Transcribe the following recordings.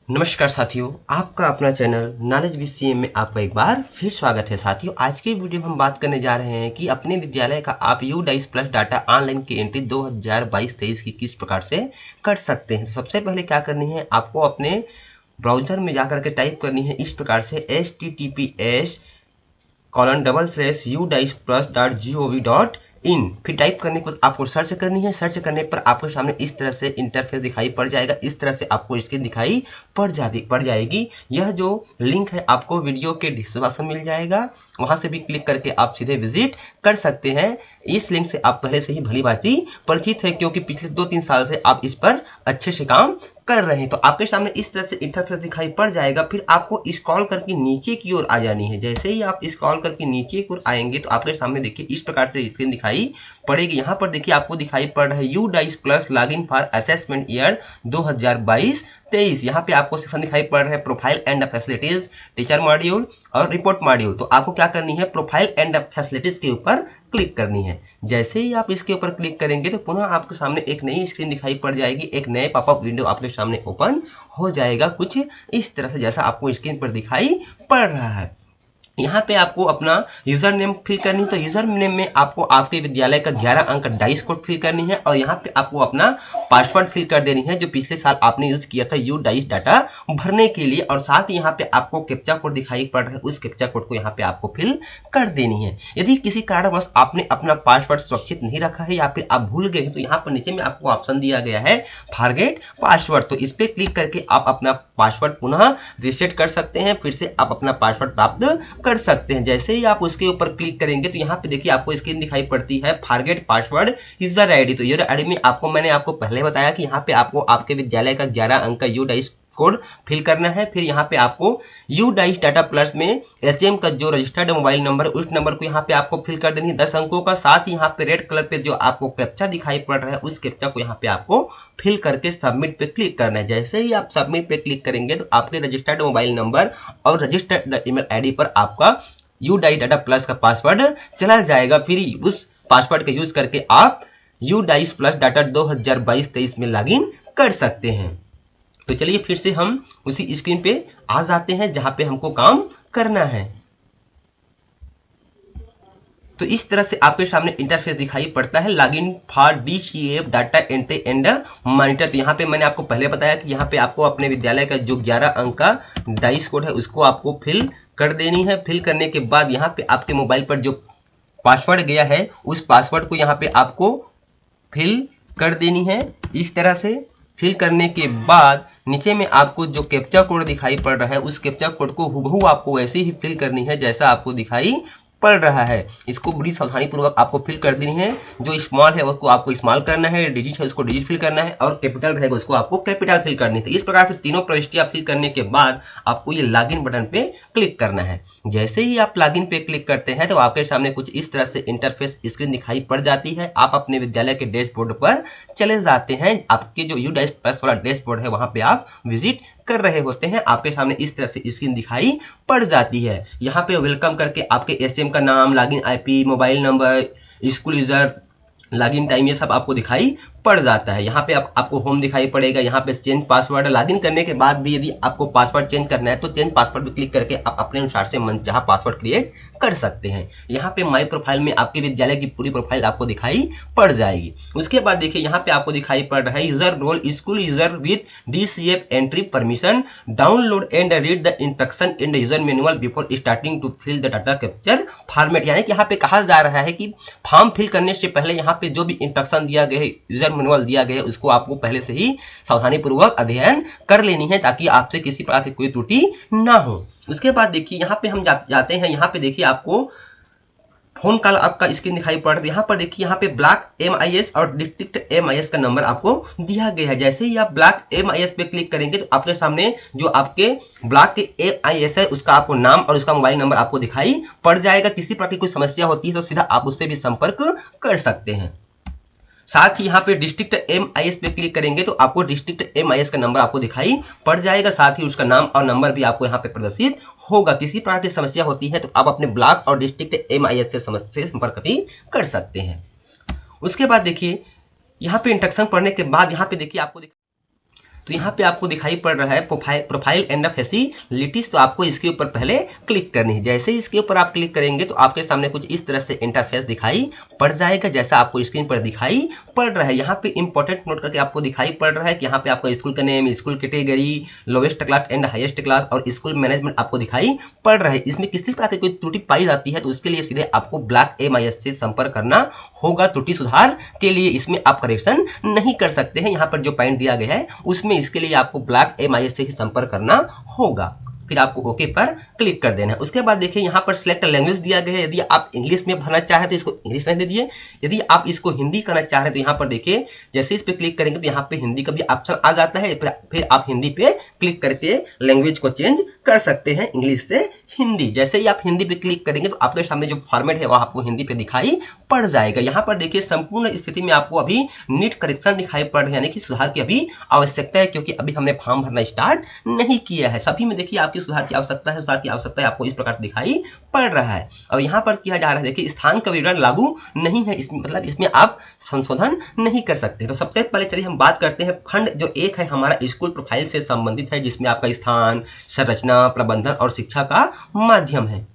नमस्कार साथियों, आपका अपना चैनल नॉलेज बीसीएम में आपका एक बार फिर स्वागत है। साथियों, आज की वीडियो में हम बात करने जा रहे हैं कि अपने विद्यालय का आप UDAIS प्लस डाटा ऑनलाइन की एंट्री 2022-23 की किस प्रकार से कर सकते हैं। तो सबसे पहले क्या करनी है, आपको अपने ब्राउजर में जाकर के टाइप करनी है इस प्रकार से https://udais+.gov.in। फिर टाइप करने के बाद आपको सर्च करनी है। सर्च करने पर आपके सामने इस तरह से इंटरफेस दिखाई पड़ जाएगा। इस तरह से आपको स्क्रीन दिखाई पड़ जाएगी। यह जो लिंक है आपको वीडियो के डिस्क्रिप्शन में मिल जाएगा, वहां से भी क्लिक करके आप सीधे विजिट कर सकते हैं। इस लिंक से आप पहले से ही भली भांति परिचित है, क्योंकि पिछले 2-3 साल से आप इस पर अच्छे से काम कर रहे हैं। तो आपके सामने इस तरह से इंटरफेस दिखाई पड़ जाएगा। फिर आपको स्क्रॉल करके नीचे की ओर आ जानी है। जैसे ही आप स्क्रॉल करके नीचे की ओर आएंगे तो आपके सामने देखिए इस प्रकार से स्क्रीन दिखाई पड़ेगी। यहाँ पर देखिए आपको दिखाई पड़ रहा है UDAIS plus login for assessment year 2022-23। यहाँ पे आपको सेक्शन दिखाई पड़ रहा है profile and facilities, teacher module और रिपोर्ट मॉड्यूल। तो आपको क्या करनी है, प्रोफाइल एंड फैसिलिटीज के ऊपर क्लिक करनी है। जैसे ही आप इसके ऊपर क्लिक करेंगे तो पुनः आपके सामने एक नई स्क्रीन दिखाई पड़ जाएगी। एक नए पॉपअप विंडो आपके सामने ओपन हो जाएगा, कुछ इस तरह से जैसा आपको स्क्रीन पर दिखाई पड़ रहा है। यहाँ पे आपको अपना यूजर नेम फिल करनी है। तो यूजर नेम में आपको आपके विद्यालय का 11 अंक डाइस कोड फिल करनी है और यहाँ पे आपको अपना पासवर्ड फिल कर देनी है, जो पिछले साल आपने यूज किया था UDAIS डाटा भरने के लिए। और साथ ही यहाँ पे आपको कैप्चा कोड दिखाई पड़ रहा है, उस कैप्चा कोड को यहाँ पे आपको फिल कर देनी है। यदि किसी कारणवश आपने अपना पासवर्ड सुरक्षित नहीं रखा है या फिर आप भूल गए हैं तो यहाँ पर नीचे में आपको ऑप्शन दिया गया है फॉरगेट पासवर्ड। तो इस पर क्लिक करके आप अपना पासवर्ड पुनः रीसेट कर सकते हैं। फिर से आप अपना पासवर्ड प्राप्त कर सकते हैं। जैसे ही आप उसके ऊपर क्लिक करेंगे तो यहाँ पे देखिए आपको स्क्रीन दिखाई पड़ती है फॉरगेट पासवर्ड यूजर आईडी। तो यूजर आईडी में मैंने आपको पहले बताया कि यहाँ पे आपको आपके विद्यालय का 11 अंक का UDAIS कोड फिल करना है। फिर यहाँ पे आपको UDAIS डाटा प्लस में STM का जो रजिस्टर्ड मोबाइल नंबर है उस नंबर को यहाँ पे आपको फिल कर देनी है 10 अंकों का। साथ ही यहाँ पे रेड कलर पे जो आपको कैप्चा दिखाई पड़ रहा है उस कैप्चा को यहाँ पे आपको फिल करके सबमिट पे क्लिक करना है। जैसे ही आप सबमिट पे क्लिक करेंगे तो आपके रजिस्टर्ड मोबाइल नंबर और रजिस्टर्ड ईमेल आईडी पर आपका UDAIS डाटा प्लस का पासवर्ड चला जाएगा। फिर उस पासवर्ड का यूज करके आप UDAIS प्लस डाटा 2022-23 में लॉगिन कर सकते हैं। तो चलिए फिर से हम उसी स्क्रीन पे आ जाते हैं जहां पे हमको काम करना है। तो इस तरह से आपके सामने इंटरफेस दिखाई पड़ता है login for DCF data entry and monitor. तो यहाँ पे मैंने आपको पहले बताया कि यहाँ पे आपको अपने विद्यालय का जो 11 अंक का डाइस कोड है उसको आपको फिल कर देनी है। फिल करने के बाद यहाँ पे आपके मोबाइल पर जो पासवर्ड गया है उस पासवर्ड को यहाँ पे आपको फिल कर देनी है। इस तरह से फिल करने के बाद नीचे में आपको जो कैप्चा कोड दिखाई पड़ रहा है उस कैप्चा कोड को हुबहू आपको वैसे ही फिल करनी है जैसा आपको दिखाई पड़ रहा है। इसको बड़ी सावधानी पूर्वक आपको फिल कर देनी है। जो स्मॉल है उसको आपको स्मॉल करना है, डिजिट है उसको डिजिट फिल करना है और कैपिटल रहेगा उसको आपको कैपिटल फिल करनी है। इस प्रकार से तीनों प्रविष्टियां फिल करने के बाद आपको ये लॉगिन बटन पे क्लिक करना है। जैसे ही आप लॉगिन पे क्लिक करते हैं तो आपके सामने कुछ इस तरह से इंटरफेस स्क्रीन दिखाई पड़ जाती है। आप अपने विद्यालय के डैशबोर्ड पर चले जाते हैं। आपके जो UDAIS प्लस वाला डैशबोर्ड है वहां पे आप विजिट कर रहे होते हैं। आपके सामने इस तरह से स्क्रीन दिखाई पड़ जाती है। यहाँ पे वेलकम करके आपके STM का नाम, login IP, mobile number, school user, login time ये सब आपको दिखाई पड़ जाता है। यहाँ पे आपको होम दिखाई पड़ेगा। यहाँ पे चेंज पासवर्ड, लॉगिन करने के बाद भी यदि आपको पासवर्ड चेंज करना है तो चेंज पासवर्ड पे क्लिक करके आप अपने अनुसार से मनचाहा पासवर्ड क्रिएट कर सकते हैं। यहाँ पे माई प्रोफाइल में आपके विद्यालय की पूरी प्रोफाइल आपको दिखाई पड़ जाएगी। उसके बाद देखिए यहाँ पे आपको दिखाई पड़ रहा है user role school user with DCF entry permission, download and read the instruction in the user manual before starting to fill the data capture format. यानी कि यहाँ पे कहा जा रहा है कि फॉर्म फिल करने से पहले यहाँ पे जो भी इंस्ट्रक्शन दिया गया है, यूजर मैनुअल दिया गया है, उसको आपको पहले से ही सावधानी पूर्वक अध्ययन कर लेनी है ताकि आपसे किसी प्रकार की कोई त्रुटि ना हो। उसके बाद देखिए यहाँ पे हम जाते हैं। यहाँ पे देखिए आपको फोन कॉल आपका स्क्रीन दिखाई पड़ रहा है। यहाँ पर देखिए यहाँ पे ब्लॉक MIS और डिस्ट्रिक्ट MIS का नंबर आपको दिया गया है। जैसे ही आप ब्लॉक MIS पे क्लिक करेंगे तो आपके सामने जो आपके ब्लॉक के MIS है उसका आपको नाम और उसका मोबाइल नंबर आपको दिखाई पड़ जाएगा। किसी प्रकार की कोई समस्या होती है तो सीधा आप उससे भी संपर्क कर सकते हैं। साथ ही यहाँ पे डिस्ट्रिक्ट MIS पे क्लिक करेंगे तो आपको डिस्ट्रिक्ट MIS का नंबर आपको दिखाई पड़ जाएगा। साथ ही उसका नाम और नंबर भी आपको यहाँ पे प्रदर्शित होगा। किसी प्रकार की समस्या होती है तो आप अपने ब्लॉक और डिस्ट्रिक्ट MIS से संपर्क भी कर सकते हैं। उसके बाद देखिए यहाँ पे इंस्ट्रक्शन पढ़ने के बाद यहाँ पे देखिए आपको तो यहाँ पे आपको दिखाई पड़ रहा है प्रोफाइल एंड फैसिलिटीज। तो आपको इसके ऊपर पहले क्लिक करनी है। जैसे ही इसके ऊपर आप क्लिक करेंगे तो आपके सामने कुछ इस तरह से इंटरफेस दिखाई पड़ जाएगा, जैसा आपको स्क्रीन पर दिखाई पड़ रहा है। यहाँ पे इंपॉर्टेंट नोट करके आपको दिखाई पड़ रहा है कि यहाँ पे आपका स्कूल का name, school category, lowest class and highest class और स्कूल मैनेजमेंट आपको दिखाई पड़ रहा है। इसमें किसी प्रकार की कोई त्रुटि पाई जाती है तो उसके लिए सीधे आपको ब्लैक MIS से संपर्क करना होगा। त्रुटि सुधार के लिए इसमें आप करेक्शन नहीं कर सकते हैं। यहाँ पर जो पॉइंट दिया गया है उसमें इसके लिए आपको ब्लैक MIS से ही संपर्क करना होगा। फिर आपको ओके पर क्लिक कर देना है। उसके बाद देखिए यहाँ पर सिलेक्ट लैंग्वेज दिया गया है। यदि आप इंग्लिश में भरना चाहे तो इसको इंग्लिश में दे दिए। यदि आप इसको हिंदी करना चाह रहे हैं तो यहाँ पर देखिए जैसे इस पे क्लिक करेंगे तो यहाँ पे हिंदी का भी ऑप्शन आ जाता है। फिर आप हिंदी पे क्लिक करके लैंग्वेज को चेंज कर सकते हैं इंग्लिश से हिंदी। जैसे ही आप हिंदी पे क्लिक करेंगे तो आपके सामने जो फॉर्मेट है वह आपको हिंदी पे दिखाई पड़ जाएगा। यहाँ पर देखिए संपूर्ण स्थिति में आपको अभी नीट करेक्शन दिखाई पड़ रहा है, यानी कि सुधार की अभी आवश्यकता है, क्योंकि अभी हमने फॉर्म भरना स्टार्ट नहीं किया है। सभी में देखिए आपकी सुधार की आवश्यकता है, सुधार की आवश्यकता है आपको इस प्रकार से दिखाई पड़ रहा है। और यहाँ पर किया जा रहा है देखिए स्थान का विवरण लागू नहीं है, मतलब इसमें आप संशोधन नहीं कर सकते। तो सबसे पहले चलिए हम बात करते हैं खंड जो एक है हमारा स्कूल प्रोफाइल से संबंधित है, जिसमें आपका स्थान, संरचना, प्रबंधन और शिक्षा का माध्यम है।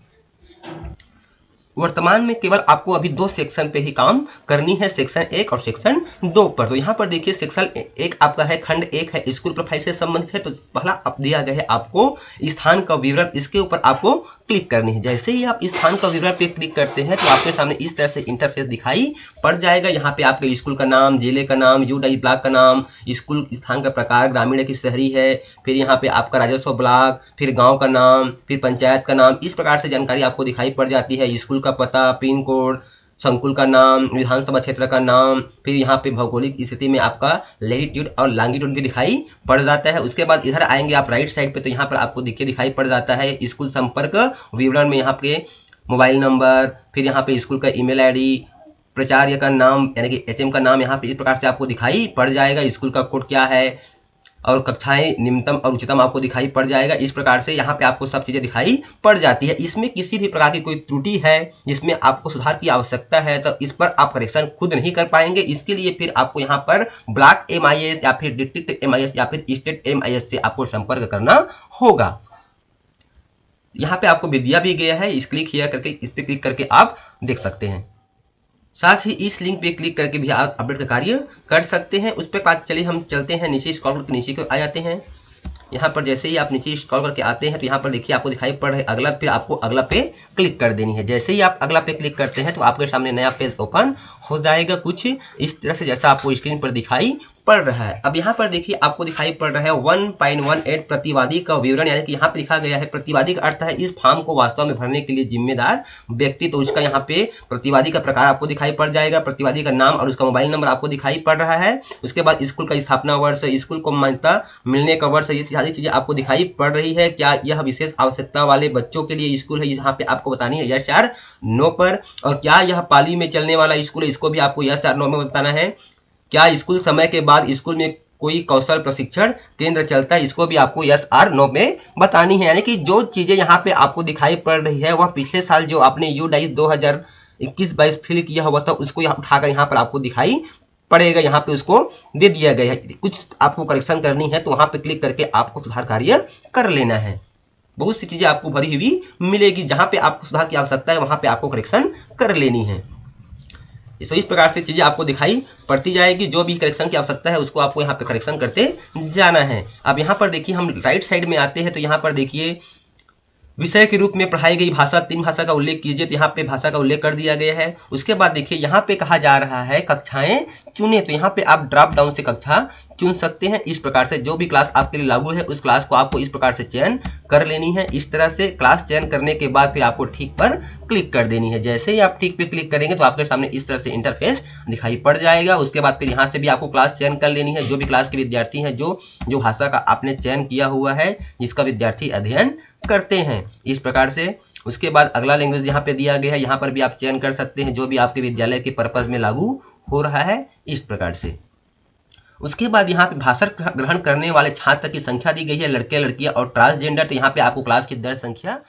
वर्तमान में केवल आपको अभी 2 सेक्शन पे ही काम करनी है, सेक्शन 1 और सेक्शन 2 पर। तो यहाँ पर देखिए सेक्शन 1 आपका है, खंड 1 है, स्कूल प्रोफाइल से संबंधित है। तो पहला अब दिया गया है आपको स्थान का विवरण, इसके ऊपर आपको क्लिक करनी है। जैसे ही आप स्थान का विवरण पे क्लिक करते हैं तो आपके सामने इस तरह से इंटरफेस दिखाई पड़ जाएगा। यहाँ पे आपके स्कूल का नाम, जिले का नाम, UDI ब्लॉक का नाम, स्कूल स्थान का प्रकार ग्रामीण है कि शहरी है, फिर यहाँ पे आपका राजस्व ब्लॉक, फिर गाँव का नाम, फिर पंचायत का नाम, इस प्रकार से जानकारी आपको दिखाई पड़ जाती है। स्कूल का पता, पिन कोड, संकुल का नाम, विधानसभा क्षेत्र का नाम, फिर यहाँ पे भौगोलिक स्थिति में आपका लैटिट्यूड और लॉन्गिट्यूड भी दिखाई पड़ जाता है। उसके बाद इधर आएंगे आप राइट साइड पे तो यहाँ पर आपको देखिए दिखाई पड़ जाता है स्कूल संपर्क विवरण में यहाँ पे मोबाइल नंबर, फिर यहाँ पे स्कूल का ईमेल ID, प्राचार्य का नाम यानी कि HM का नाम यहाँ पे इस प्रकार से आपको दिखाई पड़ जाएगा। स्कूल का कोड क्या है और कक्षाएं निम्नतम और उच्चतम आपको दिखाई पड़ जाएगा। इस प्रकार से यहाँ पे आपको सब चीजें दिखाई पड़ जाती है। इसमें किसी भी प्रकार की कोई त्रुटि है जिसमें आपको सुधार की आवश्यकता है तो इस पर आप करेक्शन खुद नहीं कर पाएंगे। इसके लिए फिर आपको यहाँ पर ब्लॉक MIS या फिर डिस्ट्रिक्ट MIS या फिर स्टेट MIS से आपको संपर्क करना होगा। यहाँ पे आपको विद्या भी गया है, इस पे क्लिक करके आप देख सकते हैं। साथ ही इस लिंक पे क्लिक करके भी आप अपडेट का कार्य कर सकते हैं। उस पर चलिए हम चलते हैं नीचे, स्क्रॉल करके नीचे को आ जाते हैं। यहाँ पर जैसे ही आप नीचे स्क्रॉल करके आते हैं तो यहाँ पर देखिए आपको दिखाई पड़ रहा है अगला, फिर आपको अगला पे क्लिक कर देनी है। जैसे ही आप अगला पे क्लिक करते हैं तो आपके सामने नया पेज ओपन हो जाएगा कुछ इस तरह से, जैसा आपको स्क्रीन पर दिखाई पड़ रहा है। अब यहाँ पर देखिए आपको दिखाई पड़ रहा है 1.18 प्रतिवादी का विवरण, यानी कि यहाँ पे लिखा गया है प्रतिवादी का अर्थ है इस फॉर्म को वास्तव में भरने के लिए जिम्मेदार व्यक्ति। तो उसका यहाँ पे प्रतिवादी का प्रकार आपको दिखाई पड़ जाएगा, प्रतिवादी का नाम और उसका मोबाइल नंबर आपको दिखाई पड़ रहा है। उसके बाद स्कूल का स्थापना वर्ष, स्कूल को मान्यता मिलने का वर्ष, ये सारी चीजें आपको दिखाई पड़ रही है। क्या यह विशेष आवश्यकता वाले बच्चों के लिए स्कूल है, यहाँ पे आपको बतानी है यस या नो पर। और क्या यह पाली में चलने वाला स्कूल है, इसको भी आपको यस या नो में बताना है। क्या स्कूल समय के बाद स्कूल में कोई कौशल प्रशिक्षण केंद्र चलता है, इसको भी आपको यस और नो में बतानी है। यानी कि जो चीजें यहाँ पे आपको दिखाई पड़ रही है वह पिछले साल जो आपने UDI 2021-22 फिल किया हुआ था उसको उठाकर यहाँ पर आपको दिखाई पड़ेगा, यहाँ पे उसको दे दिया गया है। कुछ आपको करेक्शन करनी है तो वहां पे क्लिक करके आपको सुधार कार्य कर लेना है। बहुत सी चीजें आपको भरी हुई मिलेगी, जहां पे आपको सुधार की आवश्यकता है वहां पे आपको करेक्शन कर लेनी है। तो इस प्रकार से चीजें आपको दिखाई पड़ती जाएगी। जो भी करेक्शन की आवश्यकता है उसको आपको यहाँ पे करेक्शन करते जाना है। अब यहाँ पर देखिए हम राइट साइड में आते हैं तो यहाँ पर देखिए विषय के रूप में पढ़ाई गई भाषा, 3 भाषा का उल्लेख कीजिए, तो यहाँ पे भाषा का उल्लेख कर दिया गया है। उसके बाद देखिए यहाँ पे कहा जा रहा है कक्षाएं चुने, तो यहाँ पे आप ड्रॉप डाउन से कक्षा चुन सकते हैं। इस प्रकार से जो भी क्लास आपके लिए लागू है उस क्लास को आपको इस प्रकार से चयन कर लेनी है। इस तरह से क्लास चयन करने के बाद फिर आपको ठीक पर क्लिक कर देनी है। जैसे ही आप ठीक पे क्लिक करेंगे तो आपके सामने इस तरह से इंटरफेस दिखाई पड़ जाएगा। उसके बाद फिर यहाँ से भी आपको क्लास चयन कर लेनी है। जो भी क्लास के विद्यार्थी हैं, जो भाषा का आपने चयन किया हुआ है, जिसका विद्यार्थी अध्ययन करते हैं, इस प्रकार से। उसके बाद अगला लैंग्वेज यहाँ पे दिया गया है, यहाँ पर भी आप चयन कर सकते हैं जो भी आपके विद्यालय के पर्पज में लागू हो रहा है, इस प्रकार से। उसके बाद यहाँ पे भाषण ग्रहण करने वाले छात्र की संख्या दी गई है, लड़के लड़कियां और ट्रांसजेंडर। तो यहाँ पे आपको क्लास की दर्ज संख्या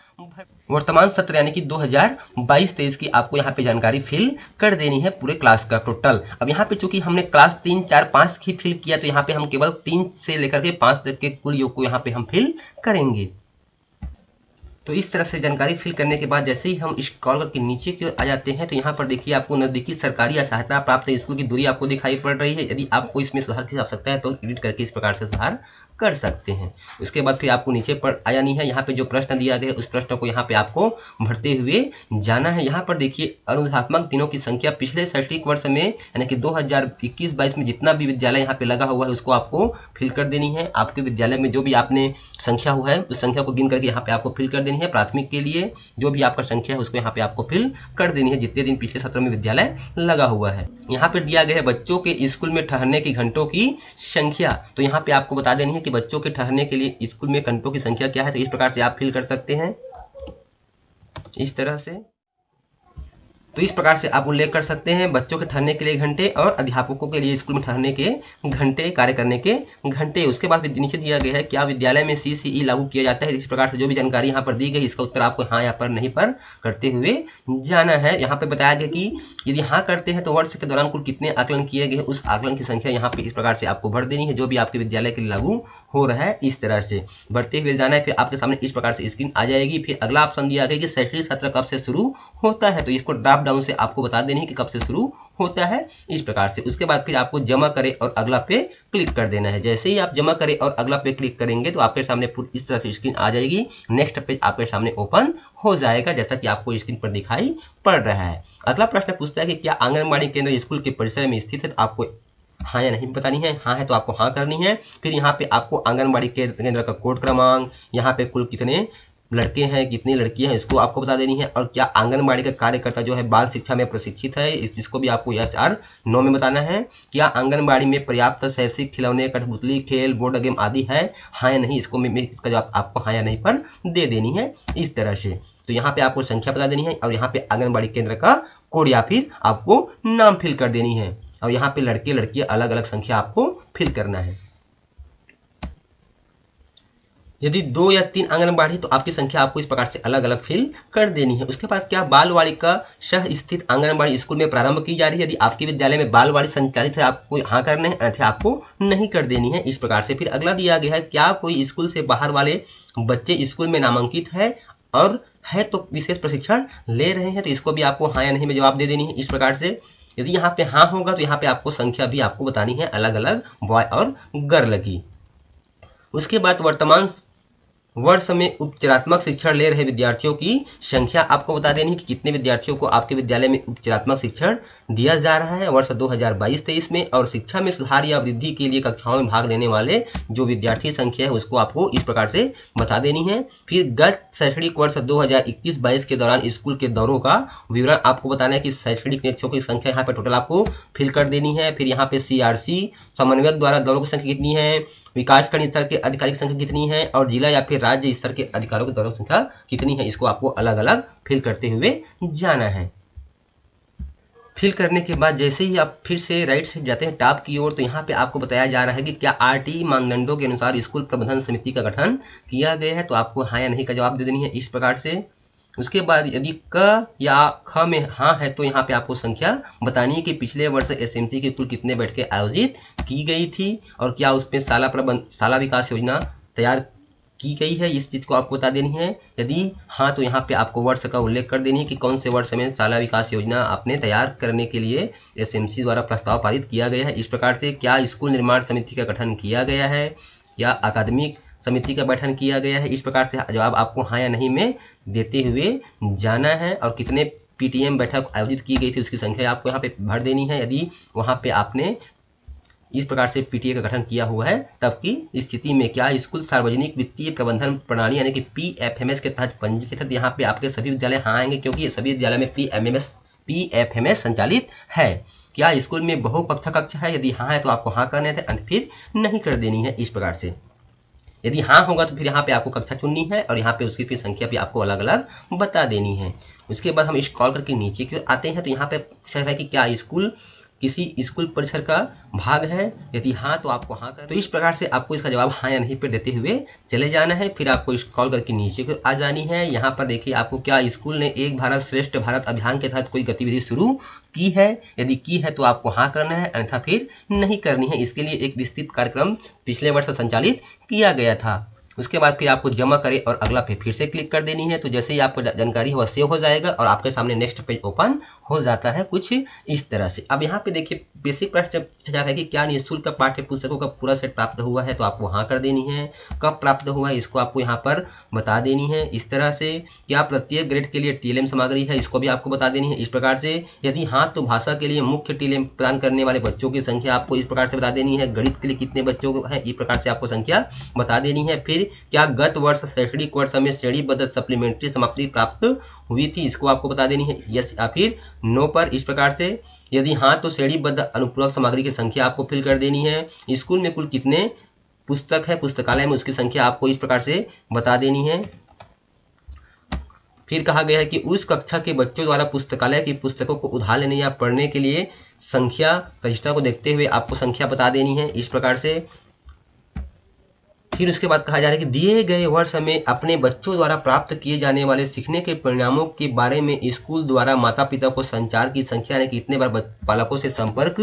वर्तमान सत्र यानी कि 2022-23 की आपको यहाँ पे जानकारी फिल कर देनी है पूरे क्लास का टोटल। अब यहाँ पे चूंकि हमने क्लास 3, 4, 5 की फिल किया तो यहाँ पे हम केवल 3 से लेकर के 5 तक के कुल योग को यहाँ पे हम फिल करेंगे। तो इस तरह से जानकारी फिल करने के बाद जैसे ही हम इस कॉलम के नीचे की ओर आ जाते हैं तो यहाँ पर देखिए आपको नजदीकी सरकारी या सहायता प्राप्त स्कूल की दूरी आपको दिखाई पड़ रही है। यदि आपको इसमें सुधार की आवश्यकता है तो एडिट करके इस प्रकार से सुधार कर सकते हैं। उसके बाद फिर आपको नीचे पर आ जानी है। यहाँ पे जो प्रश्न दिया गया है उस प्रश्न को यहाँ पे आपको भरते हुए जाना है। यहाँ पर देखिए अनुदेशात्मक दिनों की संख्या पिछले शैक्षणिक वर्ष में यानी कि 2021-22 में जितना भी विद्यालय यहाँ पे लगा हुआ है उसको आपको फिल कर देनी है। आपके विद्यालय में जो भी आपने संख्या हुआ है उस संख्या को गिन करके यहाँ पे आपको फिल कर देनी है। प्राथमिक के लिए जो भी आपका संख्या है उसको यहाँ पे आपको फिल कर देनी है जितने दिन पिछले सत्र में विद्यालय लगा हुआ है। यहाँ पे दिया गया है बच्चों के स्कूल में ठहरने की घंटों की संख्या। तो यहाँ पे आपको बता देनी है कि बच्चों के ठहरने के लिए स्कूल में घंटों की संख्या क्या है। तो इस प्रकार से आप फिल कर सकते हैं इस तरह से। तो इस प्रकार से आप उल्लेख कर सकते हैं बच्चों के ठहरने के लिए घंटे और अध्यापकों के लिए स्कूल में ठहरने के घंटे, कार्य करने के घंटे। उसके बाद नीचे दिया गया है क्या विद्यालय में CCE लागू किया जाता है। इस प्रकार से जो भी जानकारी यहाँ पर दी गई इसका उत्तर आपको हाँ या पर नहीं पर करते हुए जाना है। यहाँ पे बताया गया कि यदि हाँ करते हैं तो वर्ष के दौरान कुल कितने आकलन किए गए उस आकलन की संख्या यहाँ पे इस प्रकार से आपको भर देनी है जो भी आपके विद्यालय के लिए लागू हो रहा है। इस तरह से भरते हुए जाना है। फिर आपके सामने इस प्रकार से स्क्रीन आ जाएगी। फिर अगला ऑप्शन दिया गया कि शैक्षणिक सत्र कब से शुरू होता है। तो इसको ड्रॉप डाउन से आपको बता देनी है कि कब से शुरू होता है इस प्रकार से। उसके बाद फिर आपको जमा करें और अगला पे क्लिक कर देना है। जैसे ही आप जमा करें और अगला पे क्लिक करेंगे तो आपके सामने पूरी इस तरह से स्क्रीन आ जाएगी। नेक्स्ट पेज आपके सामने ओपन हो जाएगा जैसा कि आपको स्क्रीन पर दिखाई पड़ रहा है। अगला प्रश्न पूछता है कि क्या आंगनबाड़ी केंद्र स्कूल के परिसर में स्थित है। तो आपको हाँ या नहीं बतानी है। हाँ है तो आपको हाँ करनी है। फिर यहाँ पे आपको आंगनबाड़ी केंद्र का कोड क्रमांक, यहाँ पे कुल कितने लड़के हैं कितनी लड़कियां हैं इसको आपको बता देनी है। और क्या आंगनबाड़ी का कार्यकर्ता जो है बाल शिक्षा में प्रशिक्षित है इसको भी आपको यस और नो में बताना है। क्या आंगनबाड़ी में पर्याप्त शैक्षिक खिलौने, कठपुतली, खेल, बोर्ड गेम आदि है। हाँ या नहीं इसको इसका जवाब आपको हाँ या नहीं पर दे देनी है इस तरह से। तो यहाँ पे आपको संख्या बता देनी है और यहाँ पे आंगनबाड़ी केंद्र का कोड या फिर आपको नाम फिल कर देनी है। और यहाँ पे लड़के लड़कियां अलग अलग संख्या आपको फिल करना है। यदि 2 या 3 आंगनबाड़ी तो आपकी संख्या आपको इस प्रकार से अलग अलग फिल कर देनी है। उसके बाद क्या बालवाटिका सह स्थित आंगनबाड़ी स्कूल में प्रारंभ की जा रही है। यदि आपके विद्यालय में बालवाड़ी संचालित है आपको हाँ करना है, अन्यथा आपको नहीं कर देनी है इस प्रकार से। फिर अगला दिया गया है क्या कोई स्कूल से बाहर वाले बच्चे स्कूल में नामांकित है और है तो विशेष प्रशिक्षण ले रहे हैं। तो इसको भी आपको हाँ या नहीं में जवाब दे देनी है इस प्रकार से। यदि यहाँ पे हाँ होगा तो यहाँ पे आपको संख्या भी आपको बतानी है अलग अलग बॉय और गर्ल की। उसके बाद वर्तमान वर्ष में उपचारात्मक शिक्षण ले रहे विद्यार्थियों की संख्या आपको बता देनी है कि कितने विद्यार्थियों को आपके विद्यालय में उपचारात्मक शिक्षण दिया जा रहा है वर्ष 2022-23 में। और शिक्षा में सुधार या वृद्धि के लिए कक्षाओं में भाग लेने वाले जो विद्यार्थी संख्या है उसको आपको इस प्रकार से बता देनी है। फिर गत शैक्षणिक वर्ष 2021-22 के दौरान स्कूल के दौरों का विवरण आपको बताना है कि शैक्षणिक निरीक्षकों की संख्या यहाँ पर टोटल आपको फिल कर देनी है। फिर यहाँ पे CRC समन्वयक द्वारा दौरों की संख्या कितनी है, विकासखंड स्तर के अधिकारी की संख्या कितनी है और जिला या फिर राज्य स्तर के अधिकारियों की दौरों की संख्या कितनी है, इसको आपको अलग अलग फिल करते हुए जाना है। फिल करने के बाद जैसे ही आप फिर से राइट साइड जाते हैं टॉप की ओर तो यहाँ पे आपको बताया जा रहा है कि क्या RT मानदंडों के अनुसार स्कूल प्रबंधन समिति का गठन किया गया है। तो आपको हाँ या नहीं का जवाब दे देनी है इस प्रकार से। उसके बाद यदि क या ख में हाँ है तो यहाँ पे आपको संख्या बतानी है कि पिछले वर्ष SMC की कुल कितने बैठकें आयोजित की गई थी और क्या उसमें शाला विकास योजना तैयार की गई है, इस चीज़ को आपको बता देनी है। यदि हाँ तो यहाँ पे आपको वर्ष का उल्लेख कर देनी है कि कौन से वर्ष में शाला विकास योजना आपने तैयार करने के लिए SMC द्वारा प्रस्ताव पारित किया गया है। इस प्रकार से क्या स्कूल निर्माण समिति का गठन किया गया है या अकादमिक समिति का गठन किया गया है। इस प्रकार से जवाब आपको हाँ या नहीं में देते हुए जाना है। और कितने PTM बैठक आयोजित की गई थी उसकी संख्या आपको यहाँ पे भर देनी है। यदि वहाँ पे आपने इस प्रकार से PTA का गठन किया हुआ है तब की स्थिति में क्या स्कूल सार्वजनिक वित्तीय प्रबंधन प्रणाली यानी कि PFMS के तहत पंजीकृत है। यहाँ पे आपके सभी विद्यालय हाँ आएंगे क्योंकि सभी विद्यालय में PFMS संचालित है। क्या स्कूल में बहुकक्षा कक्ष है, यदि हाँ है तो आपको हाँ करने थे, फिर नहीं कर देनी है इस प्रकार से। यदि हाँ होगा तो फिर यहाँ पे आपको कक्षा चुननी है और यहाँ पे उसकी फिर संख्या भी आपको अलग अलग बता देनी है। उसके बाद हम स्क्रॉल करके नीचे की ओर आते हैं तो यहाँ पे पूछा है कि क्या स्कूल किसी स्कूल परिसर का भाग है? यदि हाँ तो आपको हाँ कर, तो इस प्रकार से आपको इसका जवाब हाँ या नहीं पर देते हुए चले जाना है। फिर आपको स्क्रॉल करके नीचे को आ जानी है। यहाँ पर देखिए आपको क्या स्कूल ने एक भारत श्रेष्ठ भारत अभियान के तहत कोई गतिविधि शुरू की है? यदि की है तो आपको हाँ करना है, अन्यथा फिर नहीं करनी है। इसके लिए एक विस्तृत कार्यक्रम पिछले वर्ष संचालित किया गया था। उसके बाद फिर आपको जमा करें और अगला पे फिर से क्लिक कर देनी है। तो जैसे ही आपको जानकारी वह सेव हो जाएगा और आपके सामने नेक्स्ट पेज ओपन हो जाता है कुछ इस तरह से। अब यहाँ पे देखिए बेसिक प्रश्न पूछा है कि क्या निःशुल्क पाठ्य पुस्तकों का पूरा सेट प्राप्त हुआ है? तो आपको हाँ कर देनी है। कब प्राप्त हुआ है इसको आपको यहाँ पर बता देनी है इस तरह से। क्या प्रत्येक ग्रेड के लिए टीएलएम सामग्री है? इसको भी आपको बता देनी है इस प्रकार से। यदि हाँ तो भाषा के लिए मुख्य टीएलएम प्रदान करने वाले बच्चों की संख्या आपको इस प्रकार से बता देनी है। गणित के लिए कितने बच्चों है इस प्रकार से आपको संख्या बता देनी है। फिर क्या गत वर्ष शैक्षणिक वर्ष में श्रेणीबद्ध सप्लीमेंट्री समाप्ति प्राप्त हुई थी? इसको आपको बता देनी है यस या फिर नो पर इस प्रकार से। यदि हाँ तो श्रेणीबद्ध अनुपूरक सामग्री की संख्या आपको फिल कर देनी है। स्कूल में कुल कितने पुस्तक है पुस्तकालय में, उसकी संख्या आपको इस प्रकार से बता देनी है। फिर कहा गया है कि उस कक्षा के बच्चों द्वारा पुस्तकालय की पुस्तकों को उधार लेने या पढ़ने के लिए संख्या रजिस्टर को देखते हुए आपको संख्या बता देनी है इस प्रकार से। फिर उसके बाद कहा जा रहा है कि दिए गए वर्ष में अपने बच्चों द्वारा प्राप्त किए जाने वाले सीखने के परिणामों के बारे में स्कूल द्वारा माता पिता को संचार की संख्या यानी कि कितने बार बालकों से संपर्क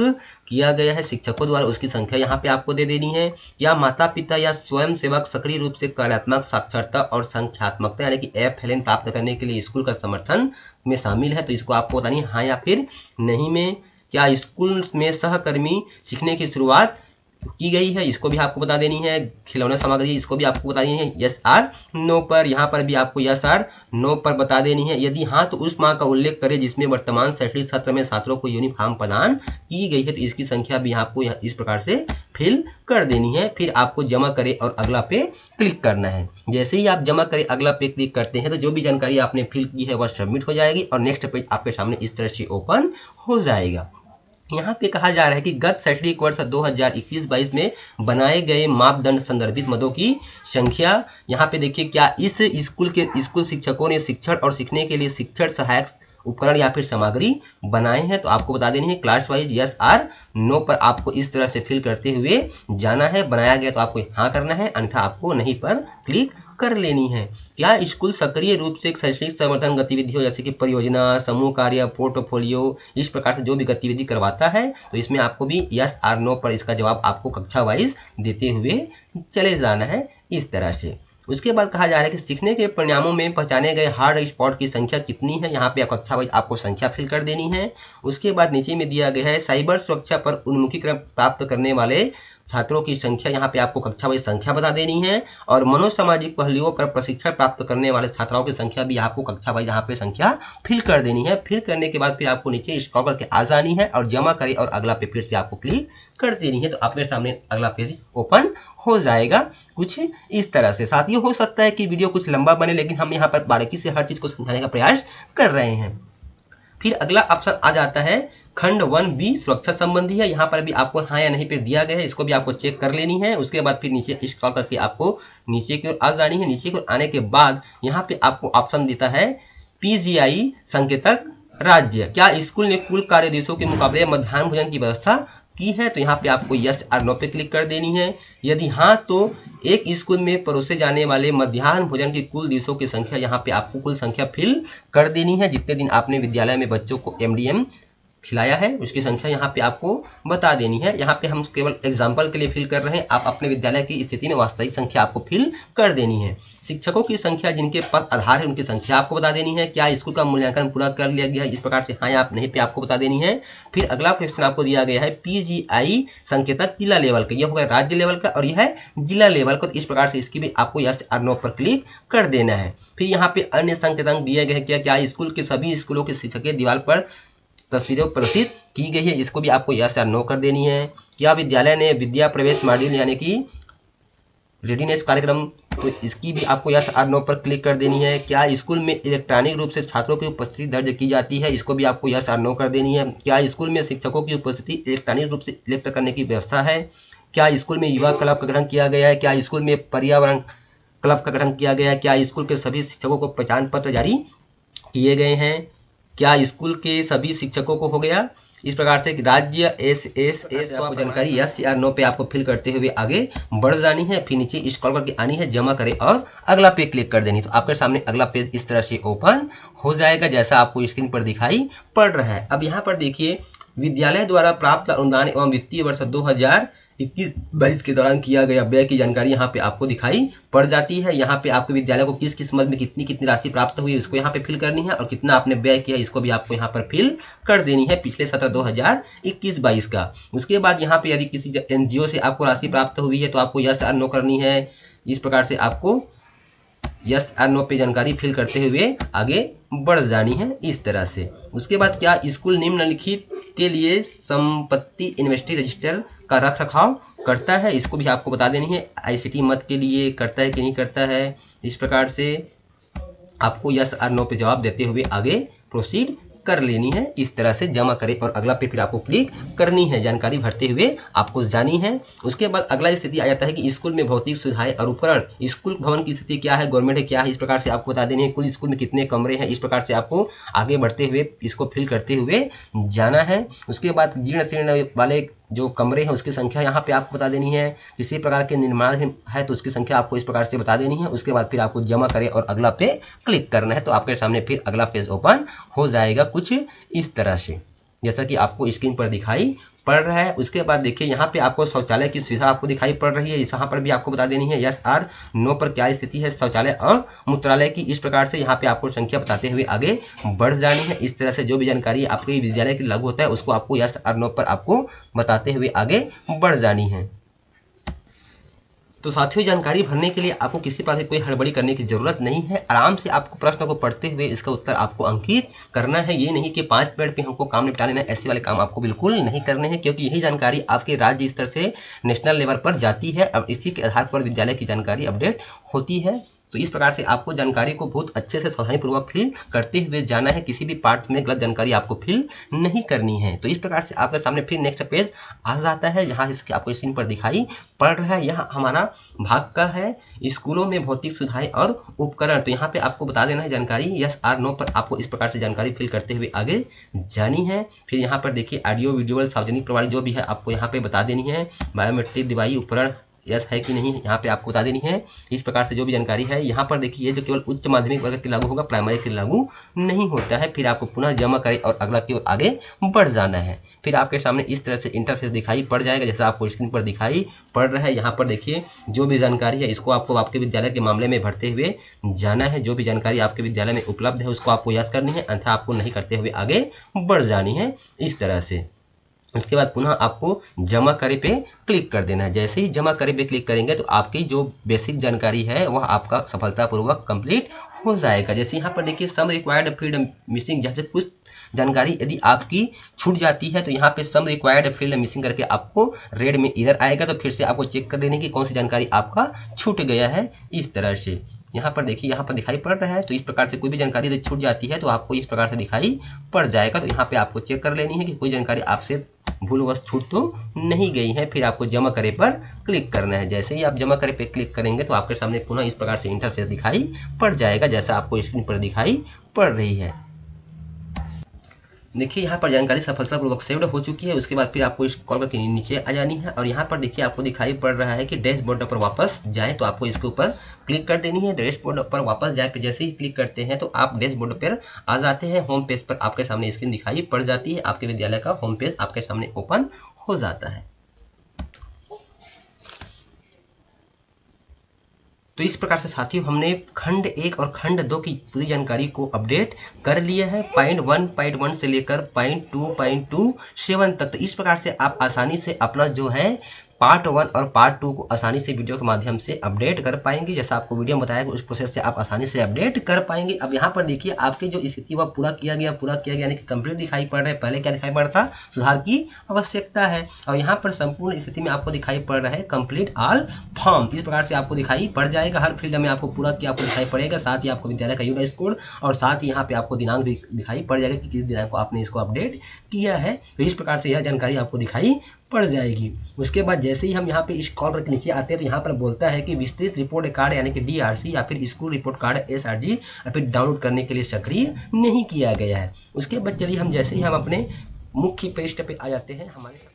किया गया है शिक्षकों द्वारा, उसकी संख्या यहाँ पे आपको दे देनी है। या माता पिता या स्वयं सेवक सक्रिय रूप से कार्यात्मक साक्षरता और संख्यात्मकता यानी कि FLN प्राप्त करने के लिए स्कूल का समर्थन में शामिल है? तो इसको आपको बतानी है हाँ या फिर नहीं में। क्या स्कूल में सहकर्मी सीखने की शुरुआत की गई है? इसको भी आपको बता देनी है। खिलौना सामग्री इसको भी आपको बता देनी है यस आर नो पर। यहाँ पर भी आपको यस आर नो पर बता देनी है। यदि हाँ तो उस माह का उल्लेख करें जिसमें वर्तमान शैक्षणिक सत्र में छात्रों को यूनिफॉर्म प्रदान की गई है, तो इसकी संख्या भी आपको इस प्रकार से फिल कर देनी है। फिर आपको जमा करें और अगला पे क्लिक करना है। जैसे ही आप जमा करें अगला पे क्लिक करते हैं तो जो भी जानकारी आपने फिल की है वह सबमिट हो जाएगी और नेक्स्ट पेज आपके सामने इस तरह से ओपन हो जाएगा। यहाँ पे कहा जा रहा है कि गत शैक्षणिक वर्ष 2021-22 में बनाए गए मापदंड संदर्भित मदों की संख्या। यहाँ पे देखिए क्या इस स्कूल शिक्षकों ने शिक्षण और सीखने के लिए शिक्षण सहायक उपकरण या फिर सामग्री बनाए हैं? तो आपको बता देनी है class wise yes or no पर आपको इस तरह से फिल करते हुए जाना है। बनाया गया तो आपको हाँ करना है, अन्यथा आपको नहीं पर क्लिक कर लेनी है। क्या स्कूल सक्रिय रूप से शैक्षणिक संवर्धन गतिविधियों जैसे कि परियोजना, समूह कार्य, पोर्टफोलियो इस प्रकार से जो भी गतिविधि करवाता है, तो इसमें आपको भी यस आर नो पर इसका जवाब आपको कक्षा वाइज देते हुए चले जाना है इस तरह से। उसके बाद कहा जा रहा है कि सीखने के परिणामों में पहचाने गए हार्ड स्पॉट की संख्या कितनी है? यहाँ पे कक्षा वाइज आपको संख्या फिल कर देनी है। उसके बाद नीचे में दिया गया है साइबर सुरक्षा पर उन्मुखीकरण प्राप्त करने वाले छात्रों की संख्या। यहाँ पे आपको कक्षा वाइज संख्या बता देनी है और मनोसामाजिक पहलुओं पर प्रशिक्षण प्राप्त करने वाले छात्राओं की संख्या भी आपको कक्षा वाइज यहाँ पे संख्या फिल कर देनी है। फिल करने के बाद फिर आपको नीचे स्क्रॉल करके आ जानी है और जमा करें और अगला पे फिर से आपको क्लिक कर देनी है। तो आपके सामने अगला पेज ओपन हो जाएगा कुछ इस तरह से। साथियों हो सकता है कि वीडियो कुछ लंबा बने, लेकिन हम यहाँ पर बारीकी से हर चीज को समझाने का प्रयास कर रहे हैं। फिर अगला ऑप्शन आ जाता है खंड 1B सुरक्षा संबंधी है। यहाँ पर भी आपको हाँ या नहीं पे दिया गया है, इसको भी आपको चेक कर लेनी है। उसके बाद फिर नीचे स्क्रॉल करके आपको नीचे की ओर आ जानी है। नीचे की ओर आने के बाद यहाँ पे आपको ऑप्शन देता है PGI संकेतक राज्य। क्या स्कूल ने कुल कार्य दिवसों के मुकाबले मध्याह्न भोजन की व्यवस्था की है? तो यहाँ पे आपको यस और नो पे क्लिक कर देनी है। यदि हाँ तो एक स्कूल में परोसे जाने वाले मध्याह्न भोजन की कुल दिवसों की संख्या यहाँ पे आपको कुल संख्या फिल कर देनी है। जितने दिन आपने विद्यालय में बच्चों को MDM खिलाया है उसकी संख्या यहाँ पे आपको बता देनी है। यहाँ पे हम केवल एग्जाम्पल के लिए फिल कर रहे हैं, आप अपने विद्यालय की स्थिति में वास्तविक संख्या आपको फिल कर देनी है। शिक्षकों की संख्या जिनके पास आधार है उनकी संख्या आपको बता देनी है। क्या स्कूल का मूल्यांकन पूरा कर लिया गया है? इस प्रकार से हाँ या नहीं पे आपको बता देनी है। फिर अगला क्वेश्चन आपको दिया गया है PGI संकेतक जिला लेवल का, यह होगा राज्य लेवल का और यह है जिला लेवल का। तो इस प्रकार से इसकी भी आपको यस और नो पर क्लिक कर देना है। फिर यहाँ पे अन्य संकेतक दिए गए हैं। क्या स्कूल के सभी स्कूलों के शिक्षक दीवार पर तस्वीरें प्रदर्शित की गई है? इसको भी आपको यस या नो कर देनी है। क्या विद्यालय ने विद्या प्रवेश मॉड्यूल यानी कि रेडीनेस कार्यक्रम, तो इसकी भी आपको यस और नो पर क्लिक कर देनी है। क्या स्कूल में इलेक्ट्रॉनिक रूप से छात्रों की उपस्थिति दर्ज की जाती है? इसको भी आपको यस और नो कर देनी है। क्या स्कूल में शिक्षकों की उपस्थिति इलेक्ट्रॉनिक रूप से इलेक्ट करने की व्यवस्था है? क्या स्कूल में युवा क्लब का गठन किया गया है? क्या स्कूल में पर्यावरण क्लब का गठन किया गया है? क्या स्कूल के सभी शिक्षकों को पहचान पत्र जारी किए गए हैं? क्या स्कूल के सभी शिक्षकों को हो गया इस प्रकार से राज्य SSS आपको जानकारी यस या नो पे आपको फिल करते हुए आगे बढ़ जानी है। फिर नीचे स्क्रॉल करके आनी है, जमा करें और अगला पे क्लिक कर देनी। तो आपके सामने अगला पेज इस तरह से ओपन हो जाएगा जैसा आपको स्क्रीन पर दिखाई पड़ रहा है। अब यहाँ पर देखिए विद्यालय द्वारा प्राप्त अनुदान एवं वित्तीय वर्ष 2021-22 के दौरान किया गया व्यय की जानकारी यहाँ पे आपको दिखाई पड़ जाती है। यहाँ पे आपके विद्यालय को किस किस मद में कितनी कितनी राशि प्राप्त हुई इसको यहाँ पे फिल करनी है और कितना आपने व्यय किया इसको भी आपको यहाँ पर फिल कर देनी है पिछले सत्र 2021-22 का। उसके बाद यहाँ पे यदि किसी NGO से आपको राशि प्राप्त हुई है तो आपको यस और नो करनी है। इस प्रकार से आपको यस और नो पे जानकारी फिल करते हुए आगे बढ़ जानी है इस तरह से। उसके बाद क्या स्कूल निम्नलिखित के लिए संपत्ति इन्वेस्टी रजिस्टर का रख रखाव करता है, इसको भी आपको बता देनी है। ICT मत के लिए करता है कि नहीं करता है, इस प्रकार से आपको यस और नो पे जवाब देते हुए आगे प्रोसीड कर लेनी है। इस तरह से जमा करें और अगला पे फिर आपको क्लिक करनी है, जानकारी भरते हुए आपको जानी है। उसके बाद अगला स्थिति आ जाता है कि स्कूल में भौतिक सुविधाएं और उपकरण, स्कूल भवन की स्थिति क्या है, गवर्नमेंट है क्या है, इस प्रकार से आपको बता देनी है। कुल स्कूल में कितने कमरे हैं, इस प्रकार से आपको आगे बढ़ते हुए इसको फिल करते हुए जाना है। उसके बाद जीर्ण शीर्ण वाले जो कमरे हैं उसकी संख्या यहाँ पे आपको बता देनी है। किसी प्रकार के निर्माण है तो उसकी संख्या आपको इस प्रकार से बता देनी है। उसके बाद फिर आपको जमा करें और अगला पे क्लिक करना है। तो आपके सामने फिर अगला पेज ओपन हो जाएगा कुछ इस तरह से जैसा कि आपको स्क्रीन पर दिखाई पड़ रहा है। उसके बाद देखिए यहाँ पे आपको शौचालय की सुविधा आपको दिखाई पड़ रही है, यहाँ पर भी आपको बता देनी है यस और नो पर क्या स्थिति है शौचालय और मूत्रालय की। इस प्रकार से यहाँ पे आपको संख्या बताते हुए आगे बढ़ जानी है। इस तरह से जो भी जानकारी आपके विद्यालय की लागू होता है उसको आपको यस और नो पर आपको बताते हुए आगे बढ़ जानी है। तो साथियों जानकारी भरने के लिए आपको किसी प्रकार की कोई हड़बड़ी करने की जरूरत नहीं है। आराम से आपको प्रश्न को पढ़ते हुए इसका उत्तर आपको अंकित करना है। ये नहीं कि 5 मिनट पे हमको काम निपटा लेना है, ऐसे वाले काम आपको बिल्कुल नहीं करने हैं, क्योंकि यही जानकारी आपके राज्य स्तर से नेशनल लेवल पर जाती है और इसी के आधार पर विद्यालय की जानकारी अपडेट होती है। तो इस प्रकार से आपको जानकारी को बहुत अच्छे से सावधानीपूर्वक फिल करते हुए जाना है, किसी भी पार्ट में गलत जानकारी आपको फिल नहीं करनी है। तो इस प्रकार से आपके सामने फिर नेक्स्ट पेज आ जाता है, यहाँ इसके आपको स्क्रीन पर दिखाई पड़ रहा है। यहाँ हमारा भाग का है स्कूलों में भौतिक सुविधाएं और उपकरण। तो यहाँ पे आपको बता देना है जानकारी यस और नो पर आपको इस प्रकार से जानकारी फिल करते हुए आगे जानी है। फिर यहाँ पर देखिए ऑडियो विजुअल सार्वजनिक प्रणाली जो भी है आपको यहाँ पे बता देनी है। बायोमेट्रिक दिवाई उपकरण यस है कि नहीं यहाँ पे आपको बता देनी है। इस प्रकार से जो भी जानकारी है यहाँ पर देखिए ये जो केवल उच्च माध्यमिक वर्ग के लागू होगा, प्राइमरी के लागू नहीं होता है। फिर आपको पुनः जमा करें और अगला की ओर आगे बढ़ जाना है। फिर आपके सामने इस तरह से इंटरफेस दिखाई पड़ जाएगा जैसा आपको स्क्रीन पर दिखाई पड़ रहा है। यहाँ पर देखिए जो भी जानकारी है इसको आपको आपके विद्यालय के मामले में भरते हुए जाना है। जो भी जानकारी आपके विद्यालय में उपलब्ध है उसको आपको यस करनी है, अन्यथा आपको नहीं करते हुए आगे बढ़ जानी है इस तरह से। उसके बाद पुनः आपको जमा करे पे क्लिक कर देना है। जैसे ही जमा करे पे क्लिक करेंगे तो आपकी जो बेसिक जानकारी है वह आपका सफलतापूर्वक कंप्लीट हो जाएगा। जैसे यहाँ पर देखिए सम रिक्वायर्ड फील्ड मिसिंग, जैसे कुछ जानकारी यदि आपकी छूट जाती है तो यहाँ पे सम रिक्वायर्ड फील्ड मिसिंग करके आपको रेड में एरर आएगा। तो फिर से आपको चेक कर लेने की कौन सी जानकारी आपका छूट गया है। इस तरह से यहाँ पर देखिए यहाँ पर दिखाई पड़ रहा है। तो इस प्रकार से कोई भी जानकारी यदि छूट जाती है तो आपको इस प्रकार से दिखाई पड़ जाएगा। तो यहाँ पे आपको चेक कर लेनी है कि कोई जानकारी आपसे भूलवश छूट तो नहीं गई है। फिर आपको जमा करे पर क्लिक करना है। जैसे ही आप जमा करे पे क्लिक करेंगे तो आपके सामने पुनः इस प्रकार से इंटरफेस दिखाई पड़ जाएगा जैसा आपको स्क्रीन पर दिखाई पड़ रही है। देखिए यहाँ पर जानकारी सफलतापूर्वक सेव्ड हो चुकी है। उसके बाद फिर आपको इस कॉल करके नीचे आ जानी है और यहाँ पर देखिए आपको दिखाई पड़ रहा है कि डैशबोर्ड पर वापस जाएं। तो आपको इसके ऊपर क्लिक कर देनी है। डैशबोर्ड पर वापस जाए पे जैसे ही क्लिक करते हैं तो आप डैशबोर्ड पर आ जाते हैं। होम पेज पर आपके सामने स्क्रीन दिखाई पड़ जाती है। आपके विद्यालय का होम पेज आपके सामने ओपन हो जाता है। तो इस प्रकार से साथियों हमने खंड 1 और खंड 2 की पूरी जानकारी को अपडेट कर लिया है। पॉइंट 1 से लेकर पॉइंट 2.27 तक। तो इस प्रकार से आप आसानी से अपना जो है पार्ट 1 और पार्ट 2 को आसानी से वीडियो के माध्यम से अपडेट कर पाएंगे। जैसा आपको वीडियो में बताया उस प्रोसेस से आप आसानी से अपडेट कर पाएंगे। अब यहाँ पर देखिए आपके जो स्थिति वह पूरा किया गया यानी कि कंप्लीट दिखाई पड़ रहा है। पहले क्या दिखाई पड़ रहा था, सुधार की आवश्यकता है, और यहाँ पर संपूर्ण स्थिति में आपको दिखाई पड़ रहा है कंप्लीट ऑल फॉर्म। इस प्रकार से आपको दिखाई पड़ जाएगा। हर फील्ड में आपको पूरा किया आपको दिखाई पड़ेगा। साथ ही आपको विद्यालय का यूनिट कोड और साथ ही यहाँ पे आपको दिनांक भी दिखाई पड़ जाएगा कि किस दिनांक को आपने इसको अपडेट किया है। तो इस प्रकार से यह जानकारी आपको दिखाई पड़ जाएगी। उसके बाद जैसे ही हम यहाँ पे स्क्रॉल करके नीचे आते हैं तो यहाँ पर बोलता है कि विस्तृत रिपोर्ट कार्ड यानी कि DRC या फिर स्कूल रिपोर्ट कार्ड SRG या फिर डाउनलोड करने के लिए सक्रिय नहीं किया गया है। उसके बाद चलिए हम जैसे ही हम अपने मुख्य पृष्ठ पे आ जाते हैं हमारे,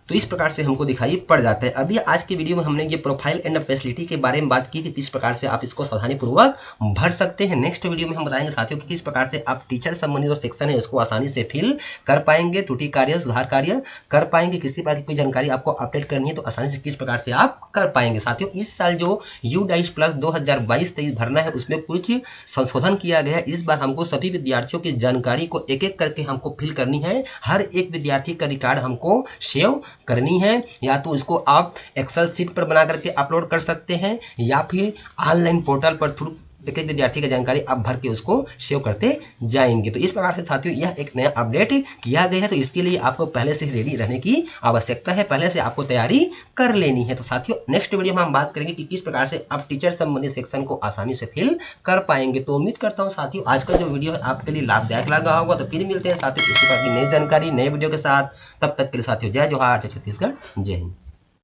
तो इस प्रकार से हमको दिखाई पड़ जाता है। अभी आज की वीडियो में हमने ये प्रोफाइल एंड फैसिलिटी के बारे में बात की कि किस प्रकार से आप इसको सावधानी पूर्वक भर सकते हैं। नेक्स्ट वीडियो में हम बताएंगे साथियों कि किस प्रकार से आप टीचर संबंधित जो सेक्शन है इसको आसानी से फिल कर पाएंगे, त्रुटि कार्य सुधार कार्य कर पाएंगे, किसी प्रकार की कोई जानकारी आपको अपडेट करनी है तो आसानी से किस प्रकार से आप कर पाएंगे। साथियों इस साल जो UDAIS प्लस 2022-23 भरना है उसमें कुछ संशोधन किया गया है। इस बार हमको सभी विद्यार्थियों की जानकारी को एक एक करके हमको फिल करनी है। हर एक विद्यार्थी का रिकॉर्ड हमको सेव करनी है, या तो इसको आप एक्सेल शीट पर बना करके अपलोड कर सकते हैं या फिर ऑनलाइन पोर्टल पर थ्रू एक एक विद्यार्थी की जानकारी आप भर के उसको सेव करते जाएंगे। तो इस प्रकार से साथियों यह एक नया अपडेट किया गया है, तो इसके लिए आपको पहले से रेडी रहने की आवश्यकता है, पहले से आपको तैयारी कर लेनी है। तो साथियों नेक्स्ट वीडियो में हम बात करेंगे कि किस प्रकार से आप टीचर संबंधित सेक्शन को आसानी से फिल कर पाएंगे। तो उम्मीद करता हूँ साथियों आज का जो वीडियो है आपके लिए लाभदायक लगा होगा। तो फिर मिलते हैं साथियों इसी प्रकार की नई जानकारी नए वीडियो के साथ, तब तक के लिए साथियों जय जोहार, जय छत्तीसगढ़, जय हिंद।